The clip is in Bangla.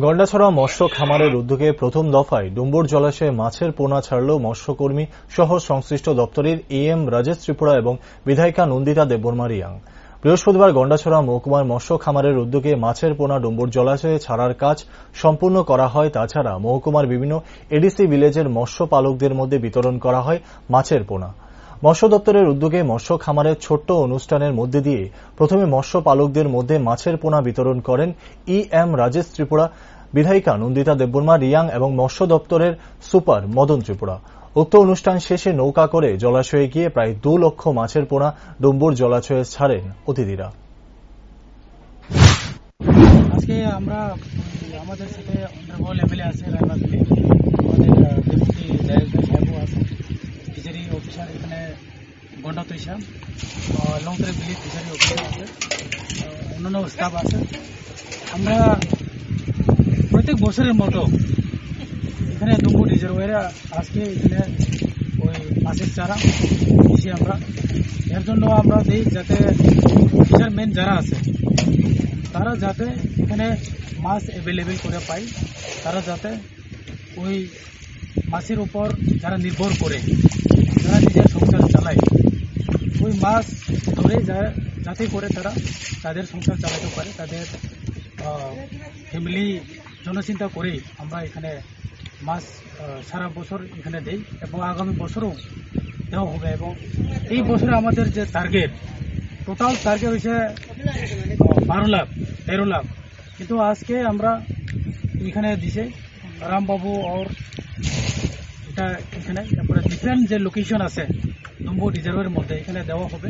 গন্ডাছড়া মৎস্য খামারের উদ্যোগে প্রথম দফায় ডুম্বুর জলাশয়ে মাছের পোনা ছাড়ল মৎস্যকর্মী সহ সংশ্লিষ্ট দপ্তরের এএম রাজেশ ত্রিপুরা এবং বিধায়িকা নন্দিতা দেববর্মা রিয়াং। বৃহস্পতিবার গন্ডাছড়া মহকুমার মৎস্য খামারের উদ্যোগে মাছের পোনা ডুম্বুর জলাশয়ে ছাড়ার কাজ সম্পূর্ণ করা হয়। তাছাড়া মহকুমার বিভিন্ন এডিসি ভিলেজের মৎস্য পালকদের মধ্যে বিতরণ করা হয় মাছের পোনা। মৎস্য দপ্তরের উদ্যোগে মৎস্য খামারের ছোট্ট অনুষ্ঠানের মধ্যে দিয়ে প্রথমে মৎস্য পালকদের মধ্যে মাছের পোনা বিতরণ করেন এএম রাজেশ ত্রিপুরা, বিধায়িকা নন্দিতা দেববর্মা রিয়াং এবং মৎস্য দপ্তরের সুপার মদন ত্রিপুরা। উক্ত অনুষ্ঠান শেষে নৌকা করে জলাশয়ে গিয়ে প্রায় 2 লক্ষ মাছের পোনা ডুম্বুর জলাশয়ে ছাড়েন অতিথিরা। আজকে আমরা আমাদের সাথে অনারেবল এমএলএ আছে রায়বাগলি, আমাদের ডেপুটি ডাইরেক্টর সাহেবও আছে, ফিশারি অফিসার এখানে গন্ডা তৈশা, লংতরে বিলি ফিশারি অফিসার আছে, অন্যান্য স্টাফ আছে। আমরা প্রত্যেক বছরের মতো এখানে ডুম্বুর রিজার্ভারে আজকে এখানে ওই মাছের চারা দিয়েছি আমরা। এর জন্য আমরা দিই যাতে ফিশারম্যান যারা আছে তারা যাতে এখানে মাছ অ্যাভেলেবেল করে পায়, তারা যাতে ওই মাছের উপর যারা নির্ভর করে, যারা নিজের সংসার চালায়, ওই মাছ ধরে যাতে করে তারা তাদের সংসার চালাতে পারে, তাদের ফ্যামিলি জনচিন্তা করে আমরা এখানে মাছ সারা বছর এখানে দেই এবং আগামী বছরও দেওয়া হবে। এবং এই বছরে আমাদের যে টার্গেট, টোটাল টার্গেট হয়েছে 12 লাখ 13 লাখ, কিন্তু আজকে আমরা এখানে দিছে রামবাবু और এটা এখানে তারপরে ডিফারেন্ট যে লোকেশন আছে ডুম্বুর রিজার্ভের মধ্যে এখানে দেওয়া হবে।